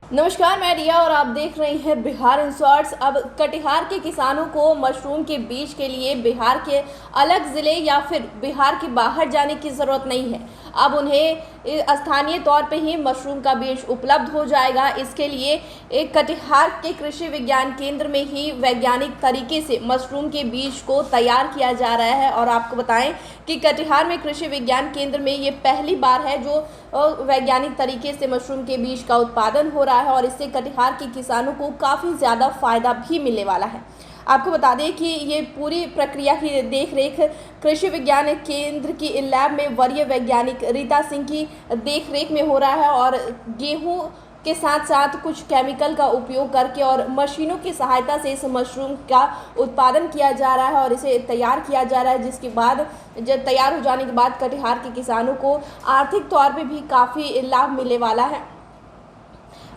नमस्कार, मैं रिया और आप देख रहे हैं बिहार इन शॉर्ट्स। अब कटिहार के किसानों को मशरूम के बीज के लिए बिहार के अलग ज़िले या फिर बिहार के बाहर जाने की ज़रूरत नहीं है। अब उन्हें स्थानीय तौर पे ही मशरूम का बीज उपलब्ध हो जाएगा। इसके लिए एक कटिहार के कृषि विज्ञान केंद्र में ही वैज्ञानिक तरीके से मशरूम के बीज को तैयार किया जा रहा है। और आपको बताएं कि कटिहार में कृषि विज्ञान केंद्र में ये पहली बार है जो वैज्ञानिक तरीके से मशरूम के बीज का उत्पादन हो रहा है और इससे कटिहार के किसानों को काफ़ी ज़्यादा फायदा भी मिलने वाला है। आपको बता दें कि ये पूरी प्रक्रिया की देखरेख कृषि विज्ञान केंद्र की लैब में वरीय वैज्ञानिक रीता सिंह की देखरेख में हो रहा है और गेहूं के साथ साथ कुछ केमिकल का उपयोग करके और मशीनों की सहायता से इस मशरूम का उत्पादन किया जा रहा है और इसे तैयार किया जा रहा है, जिसके बाद जब तैयार हो जाने के बाद कटिहार के किसानों को आर्थिक तौर पे भी काफ़ी लाभ मिलने वाला है।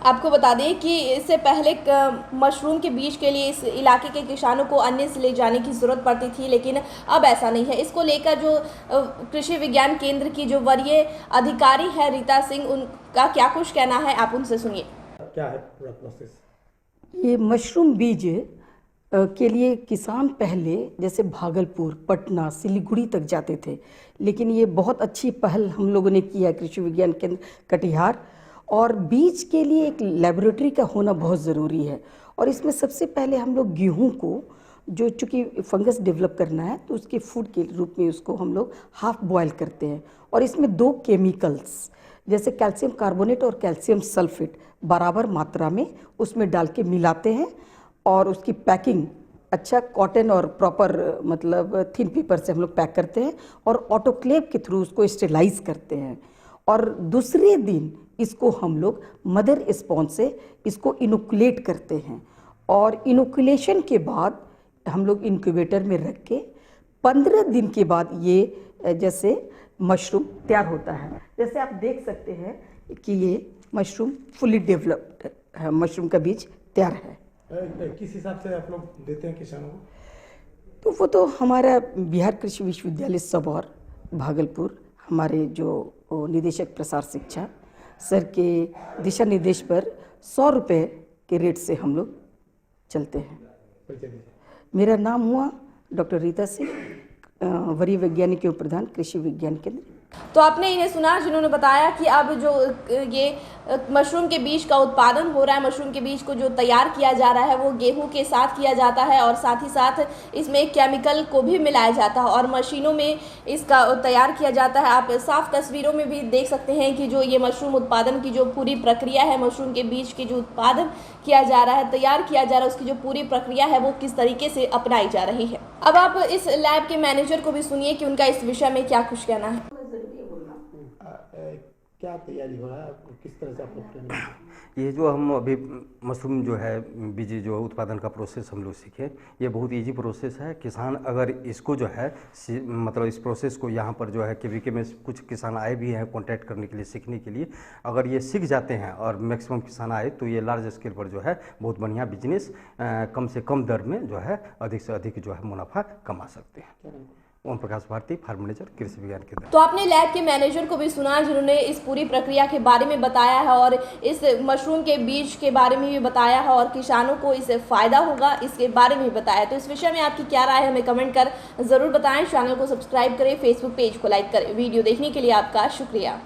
आपको बता दें कि इससे पहले मशरूम के बीज के लिए इस इलाके के किसानों को अन्य से ले जाने की ज़रूरत पड़ती थी, लेकिन अब ऐसा नहीं है। इसको लेकर जो कृषि विज्ञान केंद्र की जो वरीय अधिकारी है रीता सिंह, उनका क्या कुछ कहना है, आप उनसे सुनिए। क्या है पूरा प्रोसेस? ये मशरूम बीज के लिए किसान पहले जैसे भागलपुर, पटना, सिलीगुड़ी तक जाते थे, लेकिन ये बहुत अच्छी पहल हम लोगों ने किया कृषि विज्ञान केंद्र कटिहार। और बीज के लिए एक लेबोरेटरी का होना बहुत ज़रूरी है और इसमें सबसे पहले हम लोग गेहूं को, जो चूँकि फंगस डेवलप करना है तो उसके फूड के रूप में उसको हम लोग हाफ बॉयल करते हैं और इसमें दो केमिकल्स जैसे कैल्शियम कार्बोनेट और कैल्शियम सल्फेट बराबर मात्रा में उसमें डाल के मिलाते हैं और उसकी पैकिंग अच्छा कॉटन और प्रॉपर मतलब थिन पेपर से हम लोग पैक करते हैं और ऑटोक्लेव के थ्रू उसको स्टेलाइज करते हैं और दूसरे दिन इसको हम लोग मदर स्पॉन्ज से इसको इनोकुलेट करते हैं और इनोकुलेशन के बाद हम लोग इंक्यूबेटर में रख के 15 दिन के बाद ये जैसे मशरूम तैयार होता है। जैसे आप देख सकते हैं कि ये मशरूम फुली डेवलप्ड है, मशरूम का बीज तैयार है। किस हिसाब से आप लोग देते हैं किसानों को? तो वो तो हमारा बिहार कृषि विश्वविद्यालय सबौर भागलपुर, हमारे जो निदेशक प्रसार शिक्षा सर के दिशा निर्देश पर 100 रुपये के रेट से हम लोग चलते हैं। मेरा नाम हुआ डॉक्टर रीता सिंह, वरीय वैज्ञानिक एवं प्रधान कृषि विज्ञान केंद्र। तो आपने इन्हें सुना जिन्होंने बताया कि अब जो ये मशरूम के बीज का उत्पादन हो रहा है, मशरूम के बीज को जो तैयार किया जा रहा है वो गेहूं के साथ किया जाता है और साथ ही साथ इसमें केमिकल को भी मिलाया जाता है और मशीनों में इसका तैयार किया जाता है। आप साफ तस्वीरों में भी देख सकते हैं कि जो ये मशरूम उत्पादन की जो पूरी प्रक्रिया है, मशरूम के बीज की जो उत्पादन किया जा रहा है, तैयार किया जा रहा है, उसकी जो पूरी प्रक्रिया है वो किस तरीके से अपनाई जा रही है। अब आप इस लैब के मैनेजर को भी सुनिए कि उनका इस विषय में क्या कुछ कहना है। क्या तैयारी हो रहा है, किस तरह से आप लोग ट्रेनिंग? ये जो हम अभी मशरूम जो है बीज जो उत्पादन का प्रोसेस हम लोग सीखे, ये बहुत इजी प्रोसेस है। किसान अगर इसको जो है मतलब इस प्रोसेस को यहाँ पर जो है केवीके में कुछ किसान आए भी हैं कॉन्टैक्ट करने के लिए, सीखने के लिए। अगर ये सीख जाते हैं और मैक्सिमम किसान आए तो ये लार्ज स्केल पर जो है बहुत बढ़िया बिजनेस कम से कम दर में जो है अधिक से अधिक जो है मुनाफा कमा सकते हैं। ओम प्रकाश भारती, फार्म मैनेजर, कृषि विज्ञान केंद्र। तो आपने लैब के मैनेजर को भी सुना जिन्होंने इस पूरी प्रक्रिया के बारे में बताया है और इस मशरूम के बीज के बारे में भी बताया है और किसानों को इससे फ़ायदा होगा इसके बारे में भी बताया। तो इस विषय में आपकी क्या राय है हमें कमेंट कर ज़रूर बताएं। चैनल को सब्सक्राइब करें, फेसबुक पेज को लाइक करें। वीडियो देखने के लिए आपका शुक्रिया।